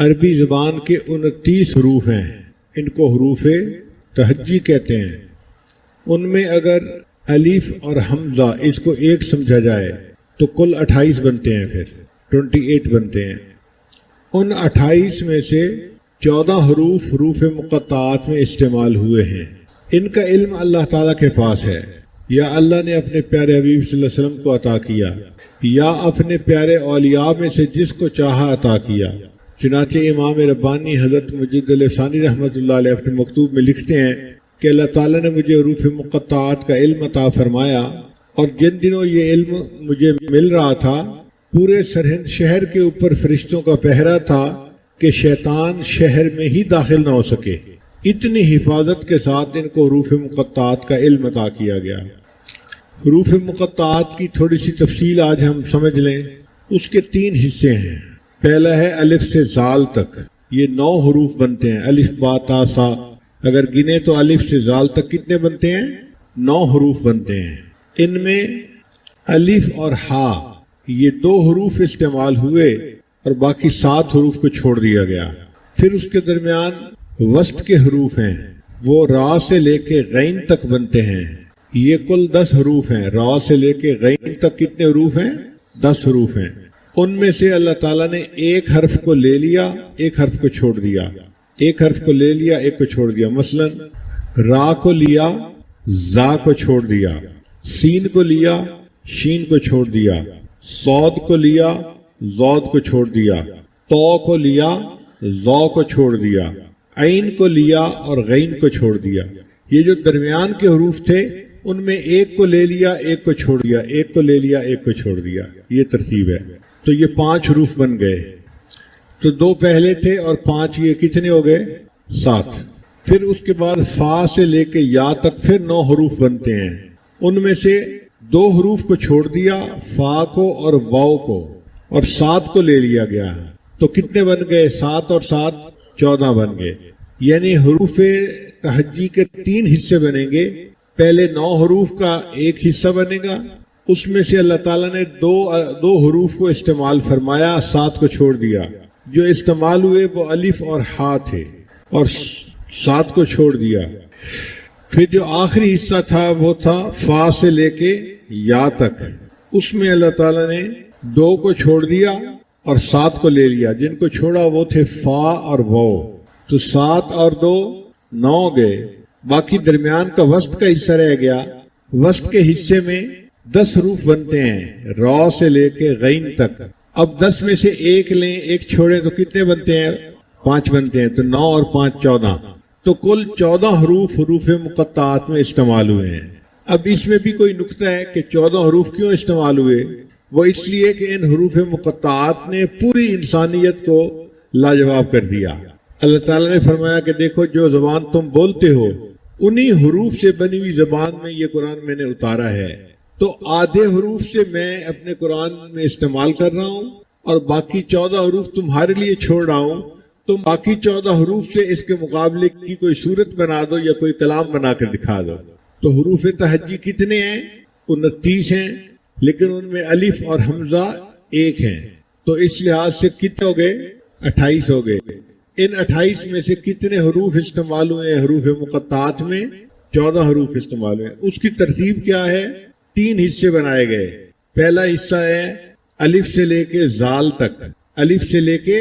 عربی زبان کے 29 حروف ہیں، ان کو حروف تہجی کہتے ہیں۔ ان میں اگر الف اور حمزہ اس کو ایک سمجھا جائے تو کل 28 بنتے ہیں، پھر 28 بنتے ہیں۔ ان 28 میں سے 14 حروف حروف مقطعات میں استعمال ہوئے ہیں۔ ان کا علم اللہ تعالیٰ کے پاس ہے، یا اللہ نے اپنے پیارے حبیب صلی اللہ علیہ وسلم کو عطا کیا، یا اپنے پیارے اولیاء میں سے جس کو چاہا عطا کیا۔ چنانچہ امام ربانی حضرت مجد الثانی رحمۃ اللہ علیہ اپنے مکتوب میں لکھتے ہیں کہ اللہ تعالیٰ نے مجھے حروف مقطعات کا علم عطا فرمایا، اور جن دنوں یہ علم مجھے مل رہا تھا پورے سرہند شہر کے اوپر فرشتوں کا پہرا تھا کہ شیطان شہر میں ہی داخل نہ ہو سکے۔ اتنی حفاظت کے ساتھ ان کو حروف مقطعات کا علم عطا کیا گیا۔ حروف مقطعات کی تھوڑی سی تفصیل آج ہم سمجھ لیں۔ اس کے 3 حصے ہیں۔ پہلا ہے الف سے زال تک، یہ 9 حروف بنتے ہیں، الف با تا سا۔ اگر گنے تو الف سے زال تک کتنے بنتے ہیں؟ 9 حروف بنتے ہیں۔ ان میں الف اور ہا یہ 2 حروف استعمال ہوئے اور باقی 7 حروف کو چھوڑ دیا گیا۔ پھر اس کے درمیان وسط کے حروف ہیں، وہ را سے لے کے غین تک بنتے ہیں۔ یہ کل 10 حروف ہیں۔ را سے لے کے غین تک کتنے حروف ہیں؟ 10 حروف ہیں۔ ان میں سے اللہ تعالیٰ نے ایک حرف کو لے لیا، ایک حرف کو چھوڑ دیا، ایک حرف کو لے لیا، ایک کو چھوڑ دیا۔ مثلا را کو لیا، زا کو چھوڑ دیا، سین کو لیا، شین کو چھوڑ دیا، صاد کو لیا، زود کو چھوڑ دیا، تو کو لیا، زو کو چھوڑ دیا، عین کو لیا اور غین کو چھوڑ دیا۔ یہ جو درمیان کے حروف تھے ان میں ایک کو لے لیا، ایک کو چھوڑ دیا، ایک کو لے لیا، ایک کو چھوڑ دیا۔ یہ ترتیب ہے۔ تو یہ 5 حروف بن گئے۔ تو 2 پہلے تھے اور 5 یہ کتنے ہو گئے؟ 7۔ پھر اس کے بعد فا سے لے کے یا تک پھر 9 حروف بنتے ہیں۔ ان میں سے 2 حروف کو چھوڑ دیا، فا کو اور واو کو، اور 7 کو لے لیا گیا۔ تو کتنے بن گئے؟ 7 اور 7 14 بن گئے۔ یعنی حروف تہجی کے 3 حصے بنیں گے۔ پہلے 9 حروف کا ایک حصہ بنے گا، اس میں سے اللہ تعالیٰ نے دو حروف کو استعمال فرمایا، 7 کو چھوڑ دیا۔ جو استعمال ہوئے وہ الف اور ہا تھے، اور 7 کو چھوڑ دیا۔ پھر جو آخری حصہ تھا وہ تھا فا سے لے کے یا تک، اس میں اللہ تعالیٰ نے 2 کو چھوڑ دیا اور 7 کو لے لیا۔ جن کو چھوڑا وہ تھے فا اور واو۔ تو 7 اور 2 9 گئے۔ باقی درمیان کا وسط کا حصہ رہ گیا۔ وسط کے حصے میں 10 حروف بنتے ہیں، را سے لے کے غین تک۔ اب 10 میں سے ایک لیں، ایک چھوڑیں تو کتنے بنتے ہیں؟ 5 بنتے ہیں۔ تو 9 اور 5 14۔ تو کل 14 حروف حروف مقطعات میں استعمال ہوئے ہیں۔ اب اس میں بھی کوئی نکتہ ہے کہ 14 حروف کیوں استعمال ہوئے؟ وہ اس لیے کہ ان حروف مقطعات نے پوری انسانیت کو لاجواب کر دیا۔ اللہ تعالیٰ نے فرمایا کہ دیکھو جو زبان تم بولتے ہو انہی حروف سے بنی ہوئی زبان میں یہ قرآن میں نے اتارا ہے۔ تو آدھے حروف سے میں اپنے قرآن میں استعمال کر رہا ہوں اور باقی 14 حروف تمہارے لیے چھوڑ رہا ہوں۔ تم باقی 14 حروف سے اس کے مقابلے کی کوئی صورت بنا دو یا کوئی کلام بنا کر دکھا دو۔ تو حروف تہجی کتنے ہیں؟ 29 ہیں، لیکن ان میں الف اور حمزہ ایک ہیں۔ تو اس لحاظ سے کتنے ہو گئے؟ 28 ہو گئے۔ ان 28 میں سے کتنے حروف استعمال ہوئے ہیں حروف مقطعات میں؟ 14 حروف استعمال ہوئے۔ اس کی ترتیب کیا ہے؟ 3 حصے بنائے گئے۔ پہلا حصہ ہے الف سے لے کے زال تک، الف سے لے کے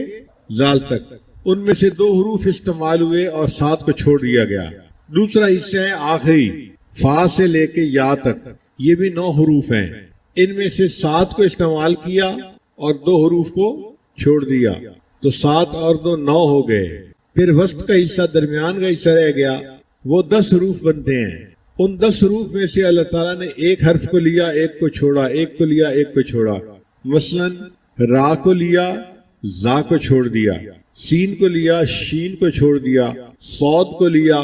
زال تک۔ ان میں سے 2 حروف استعمال ہوئے اور 7 کو چھوڑ دیا گیا۔ دوسرا حصہ ہے آخری فا سے لے کے یا تک، یہ بھی 9 حروف ہیں۔ ان میں سے 7 کو استعمال کیا اور 2 حروف کو چھوڑ دیا۔ تو 7 اور 2 9 ہو گئے۔ پھر وسط کا حصہ، درمیان کا حصہ رہ گیا، وہ 10 حروف بنتے ہیں۔ ان 10 حروف میں سے اللہ تعالیٰ نے ایک حرف کو لیا، ایک کو چھوڑا، ایک کو لیا، ایک کو چھوڑا۔ مثلا را کو لیا، زا کو چھوڑ دیا، سین کو لیا، شین کو چھوڑ دیا، صاد کو لیا،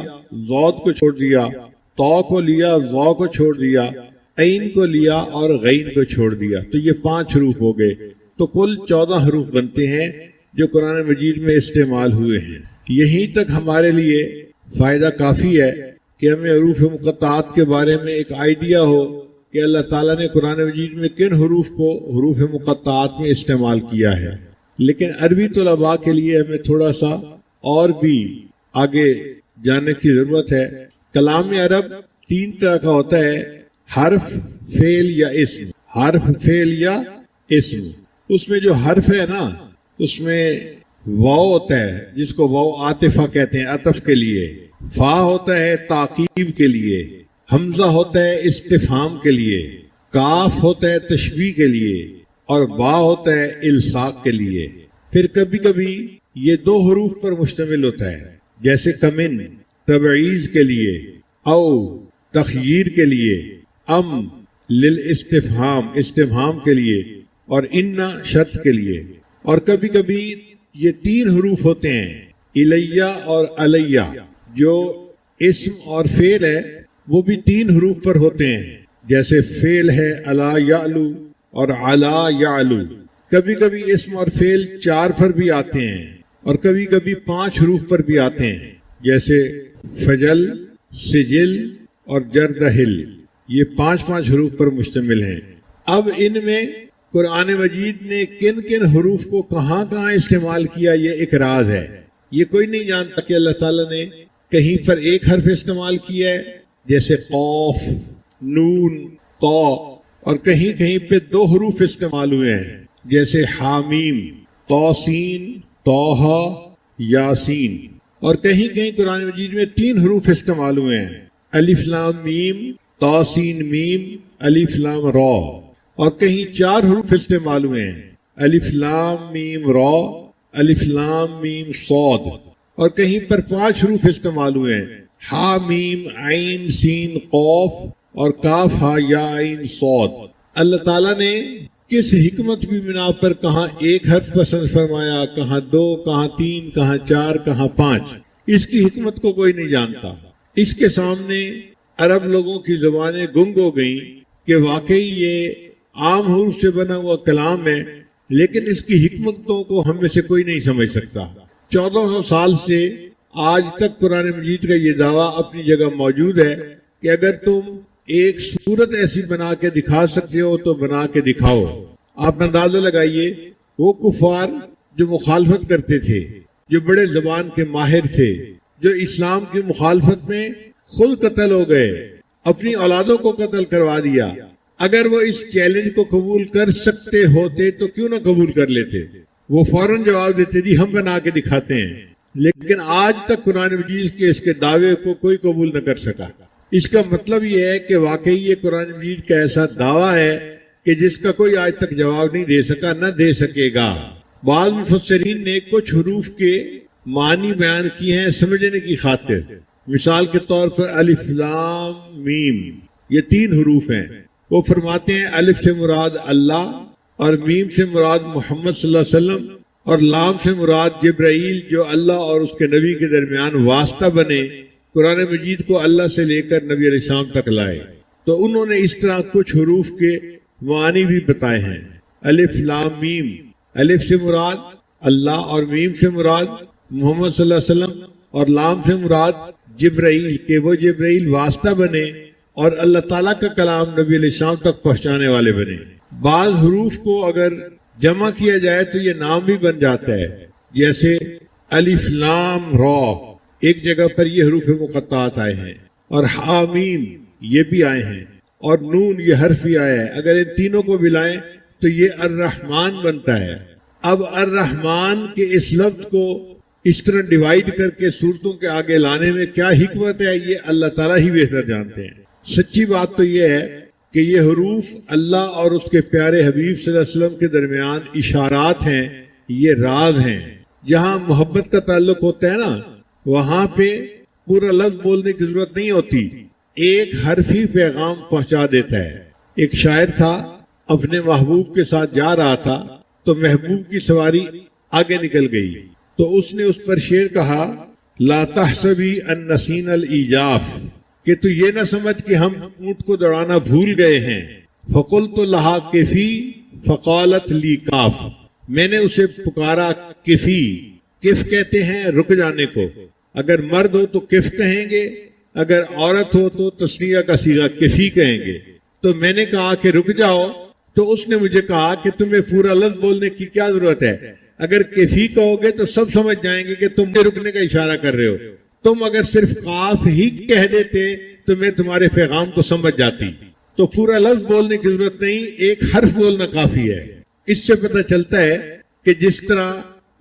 زود کو چھوڑ دیا، تو کو لیا، زو کو چھوڑ دیا، عین کو لیا اور غین کو چھوڑ دیا۔ تو یہ 5 حروف ہو گئے۔ تو کل 14 حروف بنتے ہیں جو قرآن مجید میں استعمال ہوئے ہیں۔ یہیں تک ہمارے لیے فائدہ کافی ہے کہ ہمیں حروف مقطعات کے بارے میں ایک آئیڈیا ہو کہ اللہ تعالیٰ نے قرآن مجید میں کن حروف کو حروف مقطعات میں استعمال کیا ہے۔ لیکن عربی طلباء کے لیے ہمیں تھوڑا سا اور بھی آگے جانے کی ضرورت ہے۔ کلام عرب 3 طرح کا ہوتا ہے، حرف، فعل یا اسم۔ حرف، فعل یا اسم۔ اس میں جو حرف ہے نا، اس میں واو ہوتا ہے جس کو واو عاطفہ کہتے ہیں، عطف کے لیے، فا ہوتا ہے تعقیب کے لیے، حمزہ ہوتا ہے استفہام کے لیے، کاف ہوتا ہے تشبیہ کے لیے، اور با ہوتا ہے الصاق کے لیے۔ پھر کبھی کبھی یہ 2 حروف پر مشتمل ہوتا ہے، جیسے کمن تبعیض کے لیے، او تخییر کے لیے، ام للاستفہام استفہام کے لیے، اور انا شرط کے لیے۔ اور کبھی کبھی یہ 3 حروف ہوتے ہیں، الیہ اور علیہ۔ جو اسم اور فعل ہے وہ بھی 3 حروف پر ہوتے ہیں، جیسے فعل ہے الا یعلو اور علا یعلو۔ کبھی کبھی اسم اور فعل 4 پر بھی آتے ہیں، اور کبھی کبھی 5 حروف پر بھی آتے ہیں، جیسے فجل، سجل اور جردہل۔ یہ 5 حروف پر مشتمل ہیں۔ اب ان میں قرآن مجید نے کن کن حروف کو کہاں کہاں استعمال کیا، یہ ایک راز ہے۔ یہ کوئی نہیں جانتا کہ اللہ تعالیٰ نے کہیں پر ایک حرف استعمال کیا ہے، جیسے قاف، نون، طا، اور کہیں کہیں پہ 2 حروف استعمال ہوئے ہیں، جیسے حامیم، طاسین، طٰہٰ، یاسین۔ اور کہیں کہیں قرآن مجید میں 3 حروف استعمال ہوئے ہیں، الف لام میم، طاسین میم، الف لام را۔ اور کہیں 4 حروف استعمال ہوئے ہیں، الف لام میم را، الف لام میم صاد۔ اور کہیں پر 5 حروف استعمال ہوئے ہیں، ہا میم عین سین قاف اور کاف ہا یا عین صاد۔ اللہ تعالیٰ نے کس حکمت کی بنا پر کہاں 1 حرف پسند فرمایا، کہاں 2، کہاں 3، کہاں 4، کہاں 5، اس کی حکمت کو کوئی نہیں جانتا۔ اس کے سامنے عرب لوگوں کی زبانیں گنگ ہو گئیں کہ واقعی یہ عام حروف سے بنا ہوا کلام ہے، لیکن اس کی حکمتوں کو ہم میں سے کوئی نہیں سمجھ سکتا۔ 1400 سال سے آج تک قرآن مجید کا یہ دعویٰ اپنی جگہ موجود ہے کہ اگر تم ایک صورت ایسی بنا کے دکھا سکتے ہو تو بنا کے دکھاؤ۔ آپ اندازہ لگائیے، وہ کفار جو مخالفت کرتے تھے، جو بڑے زبان کے ماہر تھے، جو اسلام کی مخالفت میں خود قتل ہو گئے، اپنی اولادوں کو قتل کروا دیا، اگر وہ اس چیلنج کو قبول کر سکتے ہوتے تو کیوں نہ قبول کر لیتے؟ وہ فوراً جواب دیتے جی ہم بنا کے دکھاتے ہیں۔ لیکن آج تک قرآن مجید کے اس کے دعوے کو کوئی قبول نہ کر سکا۔ اس کا مطلب یہ ہے کہ واقعی یہ قرآن مجید کا ایسا دعویٰ ہے کہ جس کا کوئی آج تک جواب نہیں دے سکا، نہ دے سکے گا۔ بعض مفسرین نے کچھ حروف کے معنی بیان کیے ہیں سمجھنے کی خاطر۔ مثال کے طور پر الف لام میم، یہ 3 حروف ہیں۔ وہ فرماتے ہیں الف سے مراد اللہ، اور میم سے مراد محمد صلی اللہ علیہ وسلم، اور لام سے مراد جبرائیل جو اللہ اور اس کے نبی کے درمیان واسطہ بنے، قرآن مجید کو اللہ سے لے کر نبی علیہ السلام تک لائے۔ تو انہوں نے اس طرح کچھ حروف کے معانی بھی بتائے ہیں۔ الف لام میم، الف سے مراد اللہ، اور میم سے مراد محمد صلی اللہ علیہ وسلم، اور لام سے مراد جبرائیل کہ وہ جبرائیل واسطہ بنے اور اللہ تعالیٰ کا کلام نبی علیہ السلام تک پہنچانے والے بنے۔ بعض حروف کو اگر جمع کیا جائے تو یہ نام بھی بن جاتا ہے، جیسے الف لام را، ایک جگہ پر یہ حروف مقطعات آئے ہیں، اور حامیم یہ بھی آئے ہیں، اور نون یہ حرف بھی آیا ہے۔ اگر ان تینوں کو ملائیں تو یہ الرحمن بنتا ہے۔ اب الرحمن کے اس لفظ کو اس طرح ڈیوائیڈ کر کے صورتوں کے آگے لانے میں کیا حکمت ہے، یہ اللہ تعالیٰ ہی بہتر جانتے ہیں۔ سچی بات تو یہ ہے کہ یہ حروف اللہ اور اس کے پیارے حبیب صلی اللہ علیہ وسلم کے درمیان اشارات ہیں، یہ راز ہیں۔ جہاں محبت کا تعلق ہوتا ہے نا، وہاں پہ پورا لفظ بولنے کی ضرورت نہیں ہوتی، ایک حرف ہی پیغام پہنچا دیتا ہے۔ ایک شاعر تھا، اپنے محبوب کے ساتھ جا رہا تھا تو محبوب کی سواری آگے نکل گئی، تو اس نے اس پر شعر کہا، لا تحسبی ان نسین الایجاف، کہ تو یہ نہ سمجھ کہ ہم اونٹ کو دوڑانا بھول گئے ہیں۔ فقلت لہا کفی فقالت لی کاف، میں نے اسے پکارا کفی، کف کہتے ہیں رک جانے کو، اگر مرد ہو تو کف کہیں گے، اگر عورت ہو تو تسنیہ کا صیغہ کفی کہیں گے۔ تو میں نے کہا کہ رک جاؤ، تو اس نے مجھے کہا کہ تمہیں پورا لفظ بولنے کی کیا ضرورت ہے، اگر کیفی کہو گے تو سب سمجھ جائیں گے کہ تم رکنے کا اشارہ کر رہے ہو. تم اگر صرف قاف ہی کہہ دیتے تو میں تمہارے پیغام کو سمجھ جاتی. تو پورا لفظ بولنے کی ضرورت نہیں، ایک حرف بولنا کافی ہے. اس سے پتہ چلتا ہے کہ جس طرح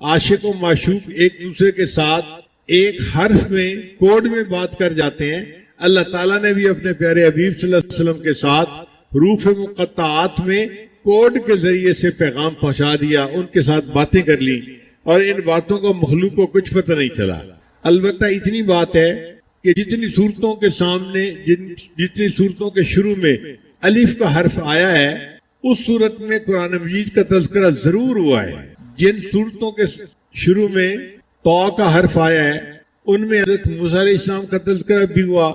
عاشق و معشوق ایک دوسرے کے ساتھ ایک حرف میں کوڈ میں بات کر جاتے ہیں، اللہ تعالیٰ نے بھی اپنے پیارے حبیب صلی اللہ علیہ وسلم کے ساتھ حروف مقطعات میں کوڈ کے ذریعے سے پیغام پہنچا دیا، ان کے ساتھ باتیں کر لی، اور ان باتوں کو مخلوق کو کچھ پتہ نہیں چلا. البتہ اتنی بات ہے کہ جتنی صورتوں کے سامنے جتنی صورتوں کے شروع میں الف کا حرف آیا ہے، اس صورت میں قرآن مجید کا تذکرہ ضرور ہوا ہے. جن صورتوں کے شروع میں تو کا حرف آیا ہے ان میں حضرت موسیٰ علیہ السلام کا تذکرہ بھی ہوا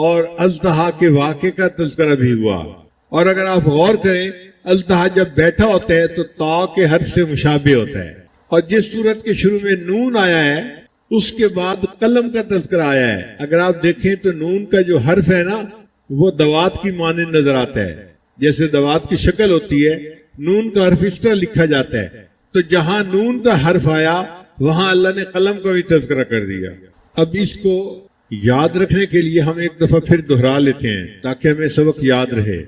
اور اژدہا کے واقعے کا تذکرہ بھی ہوا. اور اگر آپ غور کریں، اژدہا جب بیٹھا ہوتا ہے تو تا کے حرف سے مشابہ ہوتا ہے، اور جس صورت کے شروع میں نون آیا ہے اس کے بعد قلم کا تذکرہ آیا ہے. اگر آپ دیکھیں تو نون کا جو حرف ہے نا وہ دوات کی مانند نظر آتا ہے، جیسے دوات کی شکل ہوتی ہے، نون کا حرف اس طرح لکھا جاتا ہے. تو جہاں نون کا حرف آیا وہاں اللہ نے قلم کا بھی تذکرہ کر دیا. اب اس کو یاد رکھنے کے لیے ہم ایک دفعہ پھر دہرا لیتے ہیں تاکہ ہمیں سبق یاد رہے.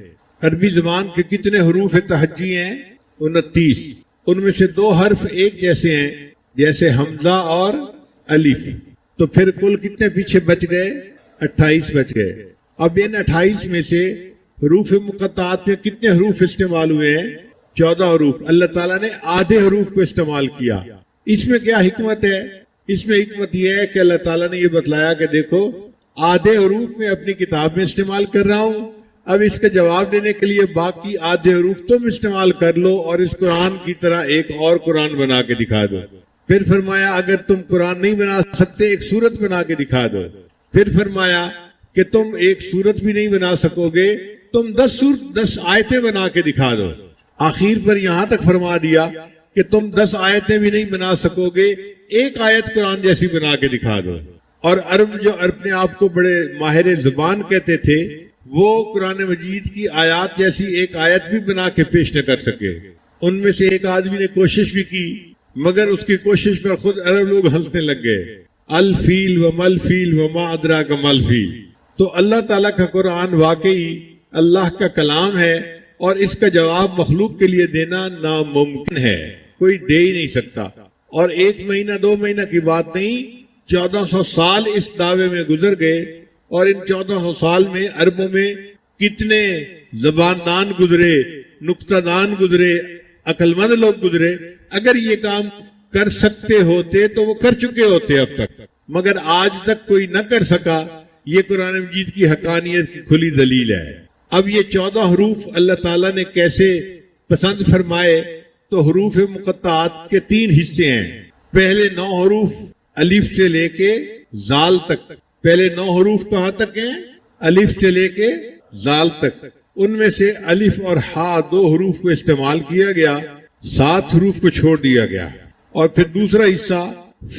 عربی زبان کے کتنے حروف تہجی ہیں؟ 29. ان میں سے 2 حرف ایک جیسے ہیں، جیسے حمزہ اور الف. تو پھر کل کتنے پیچھے بچ گئے؟ 28 بچ گئے. اب ان 28 میں سے حروف مقطعات میں کتنے حروف استعمال ہوئے ہیں؟ 14 حروف. اللہ تعالیٰ نے آدھے حروف کو استعمال کیا. اس میں کیا حکمت ہے؟ اس میں حکمت یہ ہے کہ اللہ تعالیٰ نے یہ بتلایا کہ دیکھو آدھے حروف میں اپنی کتاب میں استعمال کر رہا ہوں، اب اس کا جواب دینے کے لیے باقی آدھے حروف تم استعمال کر لو اور اس قرآن کی طرح ایک اور قرآن بنا کے دکھا دو. پھر فرمایا اگر تم قرآن نہیں بنا سکتے ایک سورت بنا کے دکھا دو. پھر فرمایا کہ تم ایک سورت بھی نہیں بنا سکو گے، تم 10 آیتیں بنا کے دکھا دو. آخر پر یہاں تک فرما دیا کہ تم 10 آیتیں بھی نہیں بنا سکو گے، ایک آیت قرآن جیسی بنا کے دکھا دو. اور عرب جو اپنے آپ کو بڑے ماہر زبان کہتے تھے وہ قرآن مجید کی آیات جیسی ایک آیت بھی بنا کے پیش نہ کر سکے. ان میں سے ایک آدمی نے کوشش بھی کی مگر اس کی کوشش پر خود عرب لوگ ہنسنے لگ گئے. الفیل و مل فیل و ما ادراک مل فیل. تو اللہ تعالیٰ کا قرآن واقعی اللہ کا کلام ہے اور اس کا جواب مخلوق کے لیے دینا ناممکن ہے، کوئی دے ہی نہیں سکتا. اور 1 مہینہ 2 مہینہ کی بات نہیں، 1400 سال اس دعوے میں گزر گئے، اور ان 1400 سال میں عربوں میں کتنے زبان دان گزرے، نکتہ دان گزرے، عقل مند لوگ گزرے. اگر یہ کام کر سکتے ہوتے تو وہ کر چکے ہوتے اب تک، مگر آج تک کوئی نہ کر سکا. یہ قرآن مجید کی حقانیت کی کھلی دلیل ہے. اب یہ 14 حروف اللہ تعالیٰ نے کیسے پسند فرمائے؟ تو حروف مقطعات کے 3 حصے ہیں. پہلے 9 حروف الف سے لے کے زال تک. پہلے 9 حروف کہاں تک ہیں؟ الف سے لے کے زال تک. ان میں سے الف اور ہا 2 حروف کو استعمال کیا گیا، 7 حروف کو چھوڑ دیا گیا. اور پھر دوسرا حصہ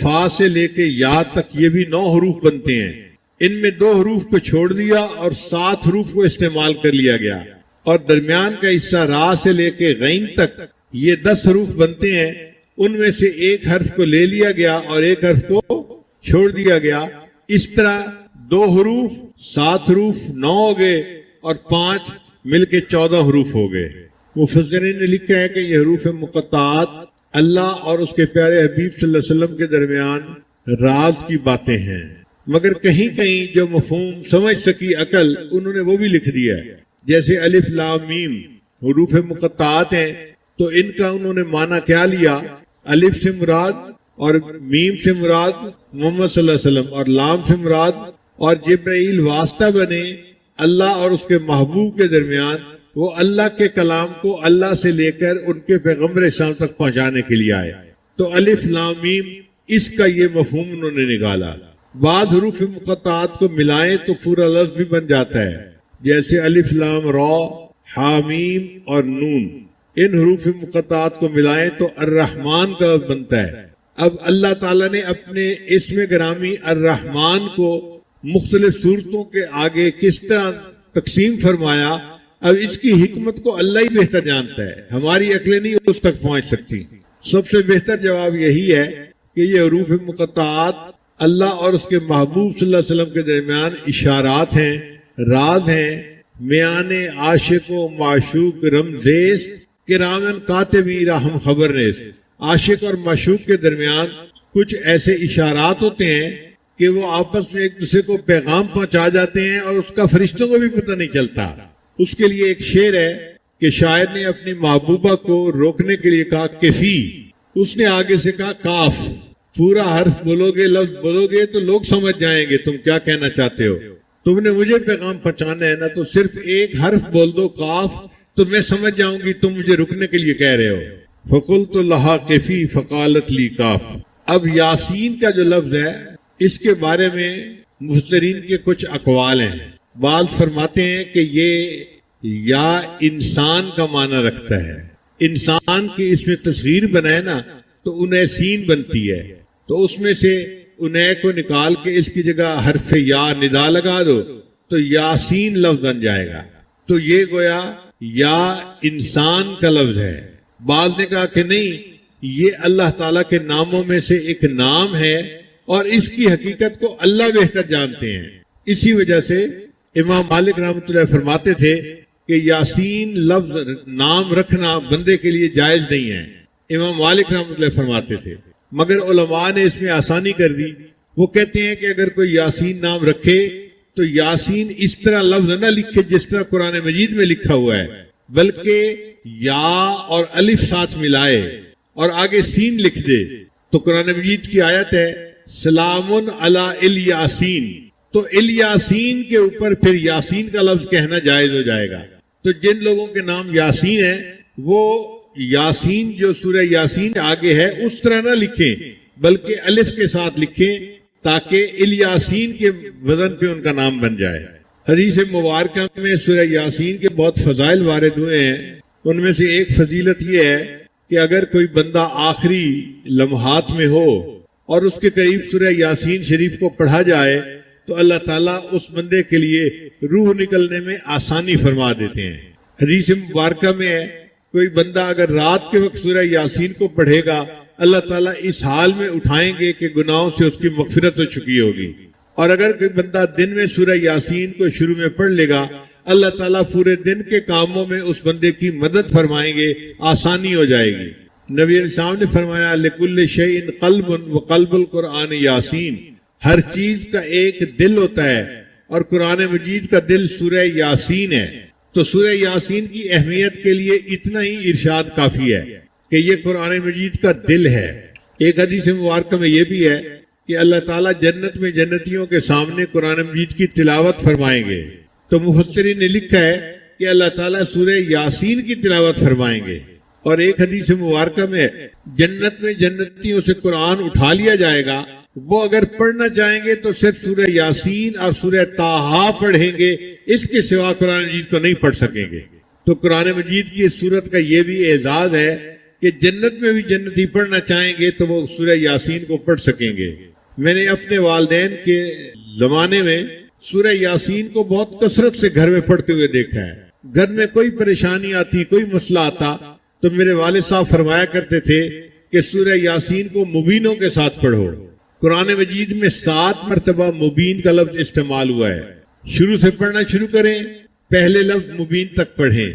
فا سے لے کے یا تک، یہ بھی 9 حروف بنتے ہیں. ان میں 2 حروف کو چھوڑ دیا اور 7 حروف کو استعمال کر لیا گیا. اور درمیان کا حصہ را سے لے کے غین تک، یہ 10 حروف بنتے ہیں. ان میں سے ایک حرف کو لے لیا گیا اور ایک حرف کو چھوڑ دیا گیا. اس طرح 2 حروف 7 حروف 9 ہو گئے اور 5 مل کے 14 حروف ہو گئے. مفسرین نے لکھا ہے کہ یہ حروف مقطعات اللہ اور اس کے پیارے حبیب صلی اللہ علیہ وسلم کے درمیان راز کی باتیں ہیں، مگر کہیں کہیں جو مفہوم سمجھ سکی عقل انہوں نے وہ بھی لکھ دیا ہے. جیسے الف لام میم حروف مقطعات ہیں تو ان کا انہوں نے معنی کیا لیا؟ الف سے مراد اور میم سے مراد محمد صلی اللہ علیہ وسلم، اور لام سے مراد اور جبرائیل واسطہ بنے اللہ اور اس کے محبوب کے درمیان، وہ اللہ کے کلام کو اللہ سے لے کر ان کے پیغمبر اسلام تک پہنچانے کے لیے آئے. تو الف لام میم اس کا یہ مفہوم انہوں نے نکالا. بعد حروف مقطعات کو ملائیں تو پورا لفظ بھی بن جاتا ہے، جیسے الف لام را حامیم اور نون. ان حروف مقطعات کو ملائیں تو الرحمن کا لفظ بنتا ہے. اب اللہ تعالیٰ نے اپنے اسم گرامی الرحمن کو مختلف صورتوں کے آگے کس طرح تقسیم فرمایا، اب اس کی حکمت کو اللہ ہی بہتر جانتا ہے، ہماری عقلیں نہیں اس تک پہنچ سکتی. سب سے بہتر جواب یہی ہے کہ یہ حروف مقطعات اللہ اور اس کے محبوب صلی اللہ علیہ وسلم کے درمیان اشارات ہیں، راز ہیں، میان عاشق و معشوق رمزیز کرامن کاتبین ہم خبرنیز۔ عاشق اور معشوق کے درمیان کچھ ایسے اشارات ہوتے ہیں کہ وہ آپس میں ایک دوسرے کو پیغام پہنچا جاتے ہیں اور اس کا فرشتوں کو بھی پتہ نہیں چلتا۔ اس کے لیے ایک شعر ہے کہ شاعر نے اپنی محبوبہ کو روکنے کے لیے کہا کفی، اس نے آگے سے کہا کاف، پورا حرف بولو گے، لفظ بولو گے تو لوگ سمجھ جائیں گے تم کیا کہنا چاہتے ہو۔ تم نے مجھے پیغام پہنچانا ہے نا، تو صرف ایک حرف بول دو کاف، تو میں سمجھ جاؤں گی تم مجھے رکنے کے لیے کہہ رہے ہو۔ فقلت لہا کفی فقالت لی کاف۔ اب یاسین کا جو لفظ ہے اس کے بارے میں مفسرین کے کچھ اقوال ہیں۔ بعض فرماتے ہیں کہ یہ یا انسان کا معنی رکھتا ہے، انسان کی اس میں تصغیر بنائے نا تو انہیں سین بنتی ہے، تو اس میں سے انہیں کو نکال کے اس کی جگہ حرف یا ندا لگا دو تو یاسین لفظ بن جائے گا، تو یہ گویا یا انسان کا لفظ ہے۔ بعض نے کہا کہ نہیں، یہ اللہ تعالیٰ کے ناموں میں سے ایک نام ہے اور اس کی حقیقت کو اللہ بہتر جانتے ہیں۔ اسی وجہ سے امام مالک رحمۃ اللہ فرماتے تھے کہ یاسین لفظ نام رکھنا بندے کے لیے جائز نہیں ہے، امام مالک رحمۃ اللہ فرماتے تھے، مگر علماء نے اس میں آسانی کر دی۔ وہ کہتے ہیں کہ اگر کوئی یاسین نام رکھے تو یاسین اس طرح لفظ نہ لکھے جس طرح قرآن مجید میں لکھا ہوا ہے، بلکہ یا اور الف ساتھ ملائے اور آگے سین لکھ دے۔ تو قرآن مجید کی آیت ہے سلام علی الیاسین، تو الیاسین کے اوپر پھر یاسین کا لفظ کہنا جائز ہو جائے گا۔ تو جن لوگوں کے نام یاسین ہیں وہ یاسین جو سورہ یاسین آگے ہے اس طرح نہ لکھیں، بلکہ الف کے ساتھ لکھیں تاکہ الیاسین کے وزن پہ ان کا نام بن جائے۔ حدیث مبارکہ میں سورہ یاسین کے بہت فضائل وارد ہوئے ہیں، ان میں سے ایک فضیلت یہ ہے کہ اگر کوئی بندہ آخری لمحات میں ہو اور اس کے قریب سورہ یاسین شریف کو پڑھا جائے تو اللہ تعالیٰ اس بندے کے لیے روح نکلنے میں آسانی فرما دیتے ہیں۔ حدیث مبارکہ میں ہے کوئی بندہ اگر رات کے وقت سورہ یاسین کو پڑھے گا اللہ تعالیٰ اس حال میں اٹھائیں گے کہ گناہوں سے اس کی مغفرت ہو چکی ہوگی، اور اگر کوئی بندہ دن میں سورہ یاسین کو شروع میں پڑھ لے گا اللہ تعالیٰ پورے دن کے کاموں میں اس بندے کی مدد فرمائیں گے، آسانی ہو جائے گی۔ نبی علیہ السلام نے فرمایا لکل شیء قلب وقلب القرآن یاسین، ہر چیز کا ایک دل ہوتا ہے اور قرآن مجید کا دل سورہ یاسین ہے۔ تو سورہ یاسین کی اہمیت کے لیے اتنا ہی ارشاد کافی ہے کہ یہ قرآن مجید کا دل ہے۔ ایک حدیث مبارکہ میں یہ بھی ہے کہ اللہ تعالیٰ جنت میں جنتیوں کے سامنے قرآن مجید کی تلاوت فرمائیں گے، تو مفسرین نے لکھا ہے کہ اللہ تعالیٰ سورہ یاسین کی تلاوت فرمائیں گے۔ اور ایک حدیث مبارکہ میں جنت میں جنتیوں سے قرآن اٹھا لیا جائے گا، وہ اگر پڑھنا چاہیں گے تو صرف سورہ یاسین اور سورہ طٰہٰ پڑھیں گے، اس کے سوا قرآن مجید کو نہیں پڑھ سکیں گے۔ تو قرآن مجید کی اس سورت کا یہ بھی اعزاز ہے کہ جنت میں بھی جنتی پڑھنا چاہیں گے تو وہ سورہ یاسین کو پڑھ سکیں گے۔ میں نے اپنے والدین کے زمانے میں سورہ یاسین کو بہت کثرت سے گھر میں پڑھتے ہوئے دیکھا ہے۔ گھر میں کوئی پریشانی آتی، کوئی مسئلہ آتا تو میرے والد صاحب فرمایا کرتے تھے کہ سورہ یاسین کو مبینوں کے ساتھ پڑھو۔ قرآن مجید میں 7 مرتبہ مبین کا لفظ استعمال ہوا ہے۔ شروع سے پڑھنا شروع کریں، پہلے لفظ مبین تک پڑھیں،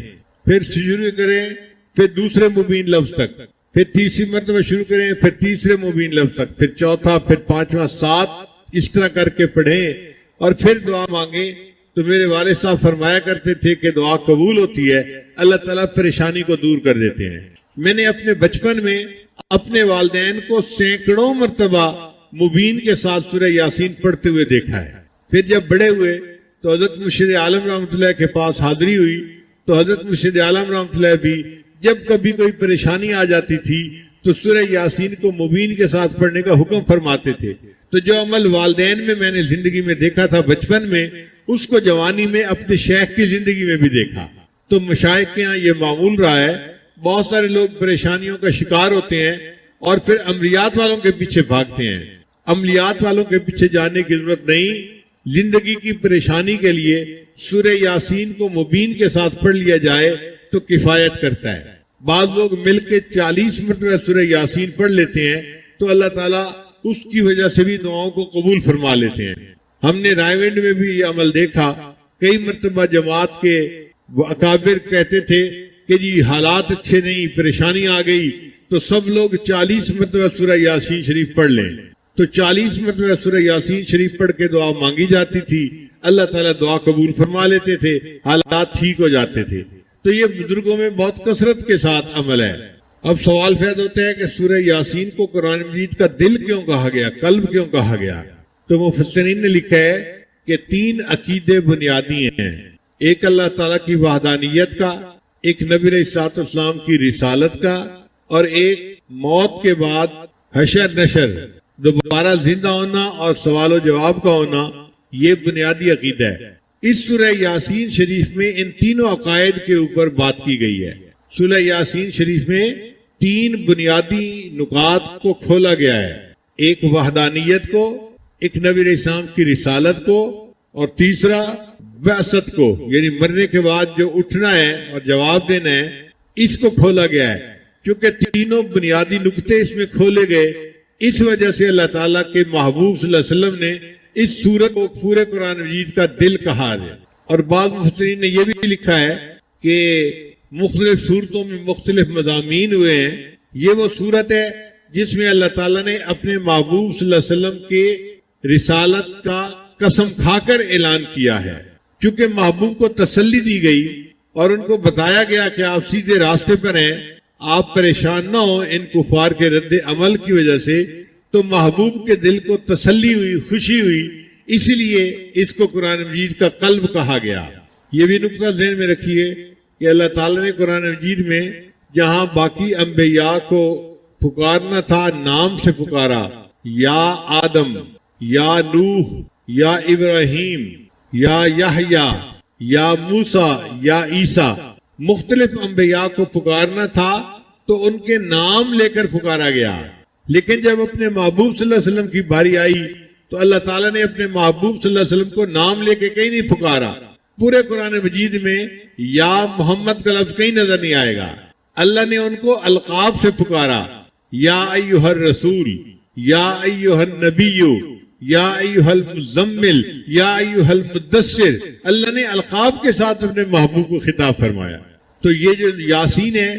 پھر شروع کریں، پھر دوسرے مبین لفظ تک، پھر تیسری مرتبہ شروع کریں، پھر تیسرے مبین لفظ تک، پھر چوتھا، پھر پانچواں، 7 اس طرح کر کے پڑھیں اور پھر دعا مانگیں۔ تو میرے والد صاحب فرمایا کرتے تھے کہ دعا قبول ہوتی ہے، اللہ تعالیٰ پریشانی کو دور کر دیتے ہیں۔ میں نے اپنے بچپن میں اپنے والدین کو سینکڑوں مرتبہ مبین کے ساتھ سورہ یاسین پڑھتے ہوئے دیکھا ہے۔ پھر جب بڑے ہوئے تو حضرت مرشد عالم رحمۃ اللہ کے پاس حاضری ہوئی تو حضرت مرشد عالم رحمۃ اللہ بھی جب کبھی کوئی پریشانی آ جاتی تھی تو سورہ یاسین کو مبین کے ساتھ پڑھنے کا حکم فرماتے تھے۔ تو جو عمل والدین میں نے زندگی میں دیکھا تھا بچپن میں، اس کو جوانی میں اپنے شیخ کی زندگی میں بھی دیکھا۔ تو مشائخ کے یہاں یہ معمول رہا ہے، بہت سارے لوگ پریشانیوں کا شکار ہوتے ہیں اور پھر عملیات والوں کے پیچھے بھاگتے ہیں۔ عملیات والوں کے پیچھے جانے کی ضرورت نہیں، زندگی کی پریشانی کے لیے سورہ یاسین کو مبین کے ساتھ پڑھ لیا جائے تو کفایت کرتا ہے۔ بعض لوگ مل کے 40 مرتبہ سورہ یاسین پڑھ لیتے ہیں تو اللہ تعالیٰ اس کی وجہ سے بھی دعاؤں کو قبول فرما لیتے ہیں. ہم نے رائے ونڈ میں بھی یہ عمل دیکھا. کئی مرتبہ جماعت کے وہ اکابر کہتے تھے کہ جی حالات اچھے نہیں، پریشانی آ گئی، تو سب لوگ 40 مرتبہ سورہ یاسین شریف پڑھ لیں. تو 40 مرتبہ سورہ یاسین شریف پڑھ کے دعا مانگی جاتی تھی، اللہ تعالیٰ دعا قبول فرما لیتے تھے، حالات ٹھیک ہو جاتے تھے. تو یہ بزرگوں میں بہت کثرت کے ساتھ عمل ہے. اب سوال پیدا ہوتا ہے کہ سورہ یاسین کو قرآن مجید کا دل کیوں کہا گیا، قلب کیوں کہا گیا؟ تو مفسرین نے لکھا ہے کہ 3 عقیدے بنیادی ہیں. ایک اللہ تعالیٰ کی وحدانیت کا، ایک نبی علیہ الصلوۃ والسلام کی رسالت کا، اور ایک موت کے بعد حشر نشر، دوبارہ زندہ ہونا اور سوال و جواب کا ہونا. یہ بنیادی عقیدہ ہے. اس سورہ یاسین شریف میں ان تینوں عقائد کے اوپر بات کی گئی ہے. سورہ یاسین شریف میں 3 بنیادی نکات کو کھولا گیا ہے. ایک وحدانیت کو، ایک نبی علیہ السلام کی رسالت کو، اور تیسرا بعثت کو، یعنی مرنے کے بعد جو اٹھنا ہے اور جواب دینا ہے، اس کو کھولا گیا ہے. کیونکہ تینوں بنیادی نکتے اس میں کھولے گئے، اس وجہ سے اللہ تعالیٰ کے محبوب صلی اللہ علیہ وسلم نے اس سورت کو پورے قرآن مجید کا دل کہا ہے. اور بعض مفسرین نے یہ بھی لکھا ہے کہ مختلف صورتوں میں مختلف مضامین ہوئے ہیں. یہ وہ صورت ہے جس میں اللہ تعالیٰ نے اپنے محبوب صلی اللہ علیہ وسلم کے رسالت کا قسم کھا کر اعلان کیا ہے. چونکہ محبوب کو تسلی دی گئی اور ان کو بتایا گیا کہ آپ سیدھے راستے پر ہیں، آپ پریشان نہ ہوں ان کفار کے رد عمل کی وجہ سے. تو محبوب کے دل کو تسلی ہوئی، خوشی ہوئی، اسی لیے اس کو قرآن مجید کا قلب کہا گیا. یہ بھی نقطہ ذہن میں رکھیے کہ اللہ تعالیٰ نے قرآن مجید میں جہاں باقی انبیاء کو پکارنا تھا نام سے پکارا، یا آدم، یا نوح، یا ابراہیم، یا یحییٰ، یا موسیٰ، یا عیسیٰ، مختلف انبیاء کو پکارنا تھا تو ان کے نام لے کر پکارا گیا. لیکن جب اپنے محبوب صلی اللہ علیہ وسلم کی باری آئی تو اللہ تعالیٰ نے اپنے محبوب صلی اللہ علیہ وسلم کو نام لے کے کہیں نہیں پکارا. پورے قرآن مجید میں یا محمد کا لفظ کہیں نظر نہیں آئے گا. اللہ نے ان کو القاب سے پکارا، یا ایھا الرسول، یا ایھا النبی، یا ایھا المزمل، یا ایھا المدثر. اللہ نے القاب کے ساتھ اپنے محبوب کو خطاب فرمایا. تو یہ جو یاسین ہے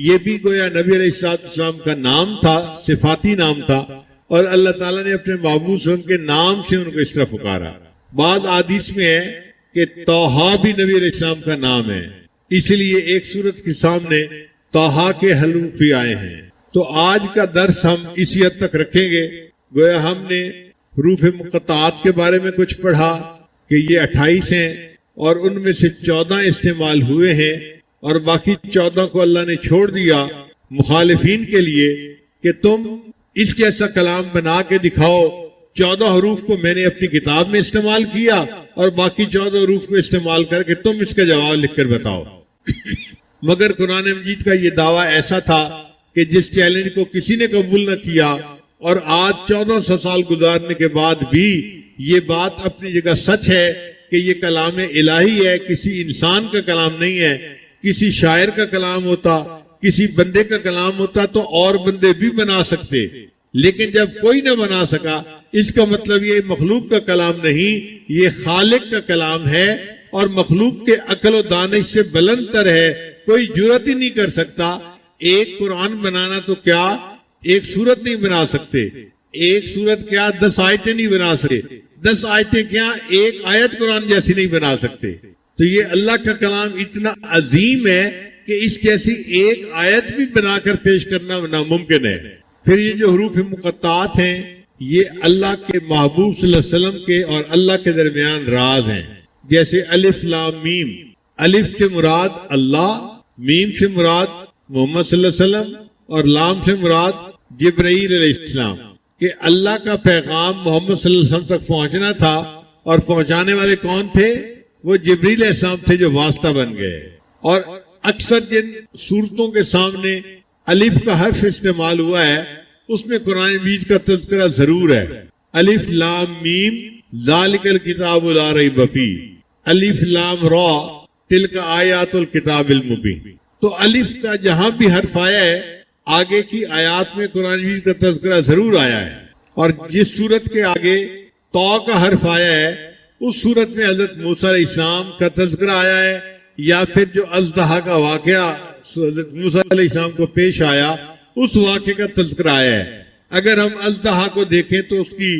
یہ بھی گویا نبی علیہ السلام کا نام تھا، صفاتی نام تھا، اور اللہ تعالیٰ نے اپنے محبوب صلی اللہ علیہ وسلم کے نام سے ان کو اس طرح پکارا. بعض حدیث میں ہے کہ طٰہٰ بھی نبی علیہ السلام کا نام ہے، اس لیے ایک سورت کے سامنے طٰہٰ کے حروف بھی آئے ہیں. تو آج کا درس ہم اسی حد تک رکھیں گے. گویا ہم نے حروف مقطعات کے بارے میں کچھ پڑھا کہ یہ 28 ہیں اور ان میں سے 14 استعمال ہوئے ہیں اور باقی 14 کو اللہ نے چھوڑ دیا مخالفین کے لیے کہ تم اس جیسا کلام بنا کے دکھاؤ. 14 حروف کو میں نے اپنی کتاب میں استعمال کیا اور باقی 14 حروف کو استعمال کر کے تم اس کا جواب لکھ کر بتاؤ. مگر قرآن مجید کا یہ دعویٰ ایسا تھا کہ جس چیلنج کو کسی نے قبول نہ کیا، اور آج 1400 سال گزارنے کے بعد بھی یہ بات اپنی جگہ سچ ہے کہ یہ کلام الہی ہے، کسی انسان کا کلام نہیں ہے. کسی شاعر کا کلام ہوتا، کسی بندے کا کلام ہوتا تو اور بندے بھی بنا سکتے، لیکن جب کوئی نہ بنا سکا اس کا مطلب یہ مخلوق کا کلام نہیں، یہ خالق کا کلام ہے، اور مخلوق کے عقل و دانش سے بلند تر ہے. کوئی جرات ہی نہیں کر سکتا. ایک قرآن بنانا تو کیا ایک سورت نہیں بنا سکتے، ایک سورت کیا 10 آیتیں نہیں بنا سکتے، 10 آیتیں کیا ایک آیت قرآن جیسی نہیں بنا سکتے. تو یہ اللہ کا کلام اتنا عظیم ہے کہ اس جیسی ایک آیت بھی بنا کر پیش کرنا ناممکن ہے. پھر یہ جو حروف مقطعات ہیں یہ اللہ کے محبوب صلی اللہ علیہ وسلم کے اور اللہ کے درمیان راز ہیں. جیسے الف لام میم، الف سے مراد اللہ، میم سے مراد محمد صلی اللہ علیہ وسلم، اور لام سے مراد جبرائیل علیہ السلام. کہ اللہ کا پیغام محمد صلی اللہ علیہ وسلم تک پہنچنا تھا، اور پہنچانے والے کون تھے؟ وہ جبریل علیہ السلام تھے جو واسطہ بن گئے. اور اکثر جن صورتوں کے سامنے الف کا حرف استعمال ہوا ہے اس میں قرآن مجید کا تذکرہ ضرور ہے. الف لام میم ذالک الکتاب لا ریب فیہ، الف لام را تلک آیات الکتاب المبین. تو الف کا جہاں بھی حرف آیا ہے آگے کی آیات میں قرآن مجید کا تذکرہ ضرور آیا ہے، اور جس صورت کے آگے تو کا حرف آیا ہے اس صورت میں حضرت موسیٰ علیہ السلام کا تذکرہ آیا ہے، یا پھر جو اژدہا کا واقعہ حضرت موسیٰ علیہ السلام کو پیش آیا اس واقعے کا تذکرہ آیا ہے۔ اگر ہم اژدہا کو دیکھیں تو اس کی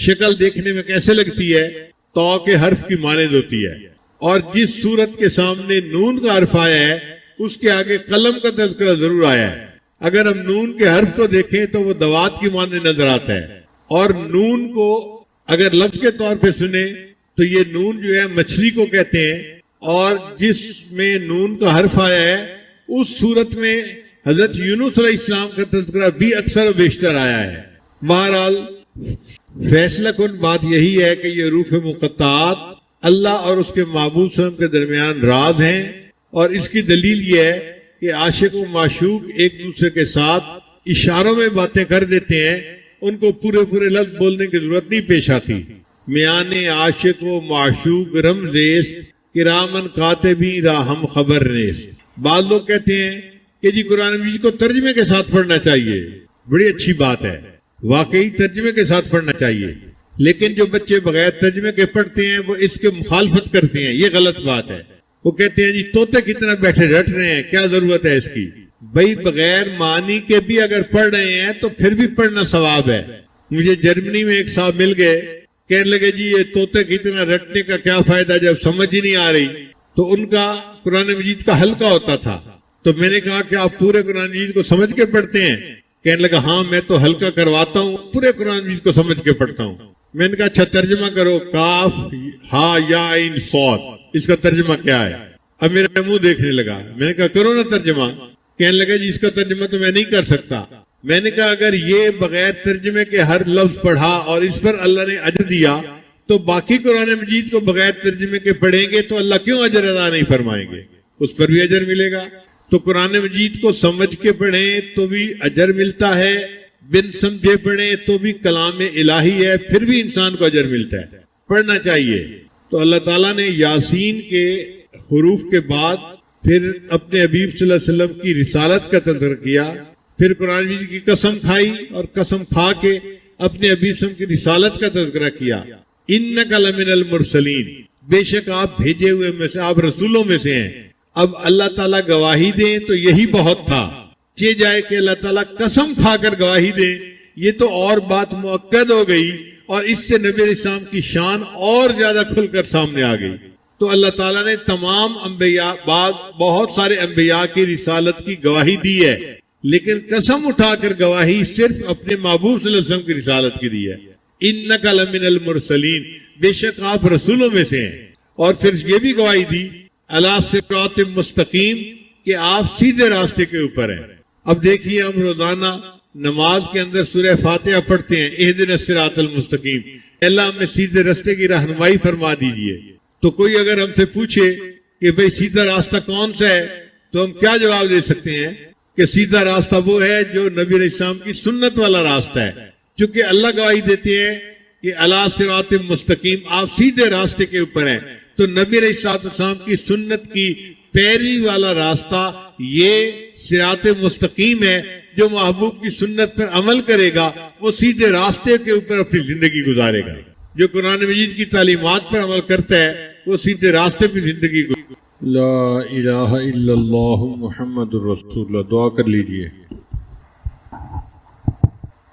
شکل دیکھنے میں کیسے لگتی ہے؟ تو کے حرف کی مانند ہوتی ہے، اور جس صورت کے سامنے نون کا حرف آیا ہے اس کے آگے قلم کا تذکرہ ضرور آیا ہے۔ اگر ہم نون کے حرف کو دیکھیں تو وہ دوات کی مانند نظر آتا ہے، اور نون کو اگر لفظ کے طور پہ سنیں تو یہ نون جو ہے مچھلی کو کہتے ہیں، اور جس میں نون کا حرف آیا ہے اس صورت میں حضرت یونس علیہ السلام کا تذکرہ بھی اکثر و بیشتر آیا ہے۔ بہرحال فیصلہ کن بات یہی ہے کہ یہ حروف مقطعات اللہ اور اس کے محبوب صلی اللہ علیہ وسلم کے درمیان راز ہیں، اور اس کی دلیل یہ ہے کہ عاشق و معشوق ایک دوسرے کے ساتھ اشاروں میں باتیں کر دیتے ہیں، ان کو پورے لفظ بولنے کی ضرورت نہیں پیش آتی۔ میان عاشق و معشوق رمزیست کرامن کاتبین را ہم خبر نیست۔ بعض لوگ کہتے ہیں کہ جی قرآن مجید کو ترجمے کے ساتھ پڑھنا چاہیے، بڑی اچھی بات ہے، واقعی ترجمے کے ساتھ پڑھنا چاہیے، لیکن جو بچے بغیر ترجمے کے پڑھتے ہیں وہ اس کے مخالفت کرتے ہیں، یہ غلط بات ہے۔ وہ کہتے ہیں جی طوطے کتنا بیٹھے رٹ رہے ہیں، کیا ضرورت ہے اس کی؟ بھائی بغیر معنی کے بھی اگر پڑھ رہے ہیں تو پھر بھی پڑھنا ثواب ہے۔ مجھے جرمنی میں ایک صاحب مل گئے، کہنے لگے جی یہ طوطے کتنا رٹنے کا کیا فائدہ جب سمجھ ہی نہیں آ رہی۔ تو ان کا قرآن مجید کا حلقہ ہوتا تھا، تو میں نے کہا کہ آپ پورے قرآن مجید کو سمجھ کے پڑھتے ہیں؟ کہنے لگا ہاں میں تو حلقہ کرواتا ہوں، پورے قرآن مجید کو سمجھ کے پڑھتا ہوں۔ میں نے کہا اچھا ترجمہ کرو، کاف ہا یا عین صاد، اس کا ترجمہ کیا ہے؟ اب میرا منہ دیکھنے لگا، میں نے کہا کرو نا ترجمہ۔ کہنے لگا جی اس کا ترجمہ تو میں نہیں کر سکتا۔ میں نے کہا اگر یہ بغیر ترجمے کے ہر لفظ پڑھا اور اس پر اللہ نے اجر دیا تو باقی قرآن مجید کو بغیر ترجمے کے پڑھیں گے تو اللہ کیوں اجر ادا نہیں فرمائیں گے؟ اس پر بھی اجر ملے گا۔ تو قرآن مجید کو سمجھ کے پڑھیں تو بھی اجر ملتا ہے، بن سمجھے پڑھیں تو بھی کلام الہی ہے، پھر بھی انسان کو اجر ملتا ہے، پڑھنا چاہیے۔ تو اللہ تعالیٰ نے یاسین کے حروف کے بعد پھر اپنے حبیب صلی اللہ علیہ وسلم کی رسالت کا تذکرہ کیا، پھر قرآن مجید کی قسم کھائی اور قسم کھا کے اپنے حبیب صلی اللہ علیہ وسلم کی رسالت کا تذکرہ کیا۔ انک لمن المرسلین، بے شک آپ بھیجے ہوئے میں سے، آپ رسولوں میں سے ہیں۔ اب اللہ تعالیٰ گواہی دیں تو یہی بہت تھا، چہ جائے کہ اللہ تعالیٰ قسم کھا کر گواہی دیں، یہ تو اور بات مؤکد ہو گئی، اور اس سے نبی علیہ السلام کی شان اور زیادہ کھل کر سامنے آ گئی۔ تو اللہ تعالیٰ نے تمام انبیاء، بہت سارے انبیاء کی رسالت کی گواہی دی ہے، لیکن قسم اٹھا کر گواہی صرف اپنے محبوب صلی اللہ علیہ وسلم کی رسالت کی دی ہے۔ انک لمن المرسلین، بے شک آپ رسولوں میں سے ہیں۔ اور پھر یہ بھی گواہی دی علی صراط مستقیم، کہ آپ سیدھے راستے کے اوپر ہیں۔ اب دیکھیے ہم روزانہ نماز کے اندر سورہ فاتحہ پڑھتے ہیں، اہدنا الصراط المستقیم، اللہ ہمیں سیدھے راستے کی رہنمائی فرما دیجئے۔ تو کوئی اگر ہم سے پوچھے کہ بھئی سیدھا راستہ کون سا ہے، تو ہم کیا جواب دے سکتے ہیں کہ سیدھا راستہ وہ ہے جو نبی علیہ السلام کی سنت والا راستہ ہے، چونکہ اللہ گواہی دیتے ہیں کہ علی صراط مستقیم، آپ سیدھے راستے کے اوپر ہیں۔ تو نبی علیہ السلام کی سنت کی پیروی والا راستہ یہ صراط مستقیم ہے۔ جو محبوب کی سنت پر عمل کرے گا وہ سیدھے راستے کے اوپر اپنی زندگی گزارے گا۔ جو قرآن مجید کی تعلیمات پر عمل کرتا ہے وہ سیدھے راستے پہ زندگی گزارے گا۔ لا الہ الا اللہ محمد رسول اللہ، دعا کر لیجئے۔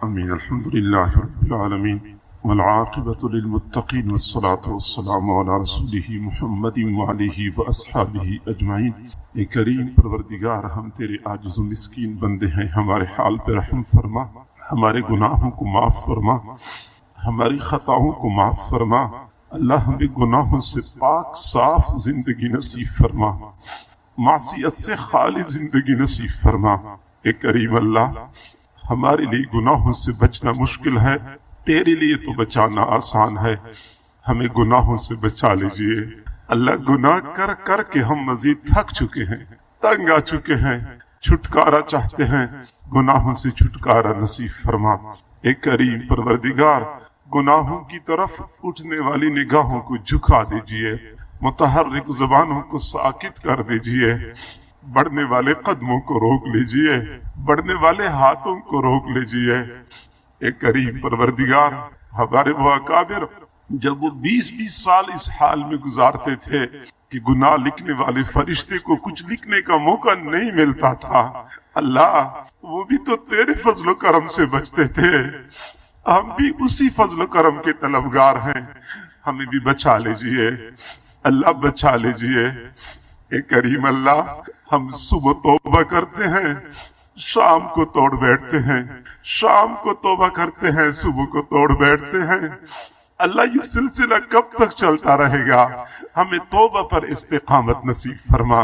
آمین۔ الحمدللہ رب العالمین والعاقبۃ للمتقین والصلاۃ والسلام علی رسولہ محمد وعلیہ واصحابہ اجمعین۔ اے کریم پروردگار، ہم تیرے عاجز و مسکین بندے ہیں، ہمارے حال پہ رحم فرما، ہمارے گناہوں کو معاف فرما، ہماری خطاؤں کو معاف فرما۔ اللہ ہمیں گناہوں سے پاک صاف زندگی نصیب فرما، معصیت سے خالی زندگی نصیب فرما۔ اے کریم اللہ، ہمارے لیے گناہوں سے بچنا مشکل ہے، تیرے لیے تو بچانا آسان ہے، ہمیں گناہوں سے بچا لیجئے۔ اللہ گناہ کر کر کے ہم مزید تھک چکے ہیں، تنگ آ چکے ہیں، چھٹکارا چاہتے ہیں، گناہوں سے چھٹکارا نصیب فرما۔ اے کریم پروردگار، گناہوں کی طرف اٹھنے والی نگاہوں کو جھکا دیجئے، متحرک زبانوں کو ساکت کر دیجئے۔ بڑھنے والے قدموں کو روک لیجئے، بڑھنے والے ہاتھوں کو روک لیجئے۔ اے کریم پروردگار، ہمارے وہ اکابر جب وہ 20 سال اس حال میں گزارتے تھے کہ گناہ لکھنے والے فرشتے کو کچھ لکھنے کا موقع نہیں ملتا تھا، اللہ وہ بھی تو تیرے فضل و کرم سے بچتے تھے، ہم بھی اسی فضل و کرم کے طلبگار ہیں، ہمیں بھی بچا لیجئے اللہ، بچا لیجئے۔ اے کریم اللہ، ہم صبح توبہ کرتے ہیں، شام کو توڑ بیٹھتے ہیں، شام کو توبہ کرتے ہیں، صبح کو توڑ بیٹھتے ہیں۔ اللہ یہ سلسلہ کب تک چلتا رہے گا؟ ہمیں توبہ پر استقامت نصیب فرما۔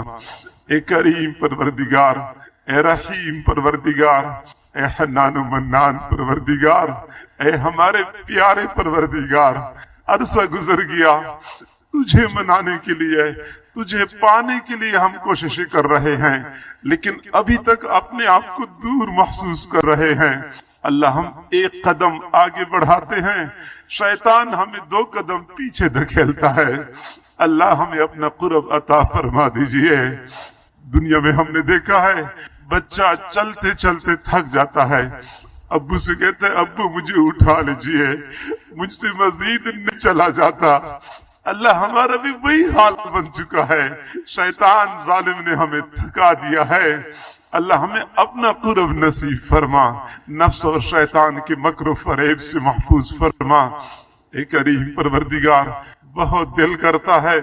اے کریم پروردگار، اے رحیم پروردگار، اے حنان و منان پروردگار، اے ہمارے پیارے پروردگار، عرصہ گزر گیا تجھے منانے کے لیے، تجھے پانے کے لیے ہم کوششیں کر رہے ہیں، لیکن ابھی تک اپنے آپ کو دور محسوس کر رہے ہیں۔ اللہ ہم ایک قدم آگے بڑھاتے ہیں، شیطان ہمیں 2 قدم پیچھے دھکیلتا ہے۔ اللہ ہمیں اپنا قرب عطا فرما دیجئے۔ دنیا میں ہم نے دیکھا ہے بچہ چلتے چلتے تھک جاتا ہے، ابو سے کہتے ہیں ابو مجھے اٹھا لیجئے، مجھ سے مزید نہیں چلا جاتا۔ اللہ ہمارا بھی وہی حال بن چکا ہے، شیطان ظالم نے ہمیں تھکا دیا ہے۔ اللہ ہمیں اپنا قرب نصیب فرما، نفس اور شیطان کے مکر و فریب سے محفوظ فرما۔ اے کریم پروردگار، بہت دل کرتا ہے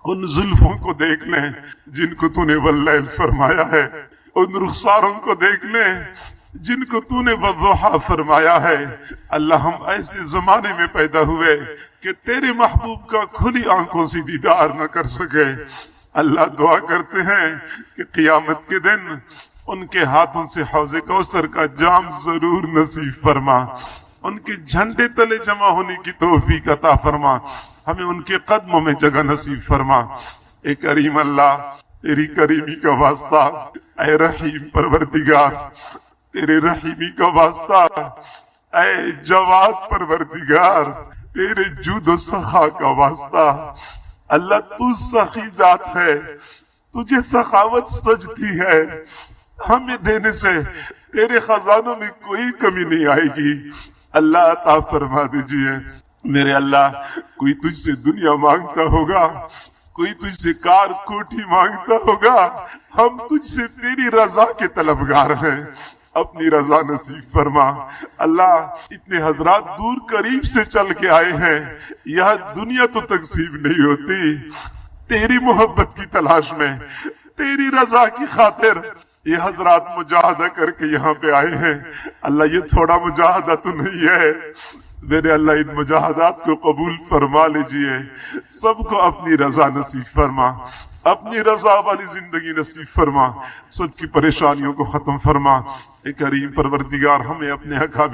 ان زلفوں کو دیکھ لیں جن کو تو نے واللیل فرمایا ہے، ان رخساروں کو دیکھ لیں جن کو تو نے والضحیٰ فرمایا ہے۔ اللہ ہم ایسے زمانے میں پیدا ہوئے کہ تیرے محبوب کا کھلی آنکھوں سے دیدار نہ کر سکے۔ اللہ دعا کرتے ہیں کہ قیامت کے دن ان کے ہاتھوں سے حوض کوثر کا جام ضرور نصیب فرما، ان کے جھنڈے تلے جمع ہونے کی توفیق عطا فرما، ہمیں ان کے قدموں میں جگہ نصیب فرما۔ اے کریم اللہ، تیری کریمی کا واسطہ، اے رحیم پروردگار، تیرے رحیمی کا واسطہ، اے جواد پروردگار، تیرے جود و سخا کا واسطہ۔ اللہ تو سخی ذات ہے، تجھے سخاوت سجتی ہے، ہمیں دینے سے تیرے خزانوں میں کوئی کمی نہیں آئے گی۔ اللہ عطا فرما دیجئے۔ میرے اللہ، کوئی تجھ سے دنیا مانگتا ہوگا، کوئی تجھ سے کار کوٹھی مانگتا ہوگا، ہم تجھ سے تیری رضا کے طلبگار ہیں، اپنی رضا نصیب فرما۔ اللہ اتنے حضرات دور قریب سے چل کے آئے ہیں، یہاں دنیا تو تقسیم نہیں ہوتی، تیری محبت کی تلاش میں، تیری رضا کی خاطر یہ حضرات مجاہدہ کر کے یہاں پہ آئے ہیں۔ اللہ یہ تھوڑا مجاہدہ تو نہیں ہے، میرے اللہ ان مجاہدات کو قبول فرما لیجئے، سب کو اپنی رضا نصیب فرما، اپنی رضا والی زندگی نصیب فرما، سب کی پریشانیوں کو ختم فرما۔ اے کریم پروردگار، ہمیں اپنے اکابر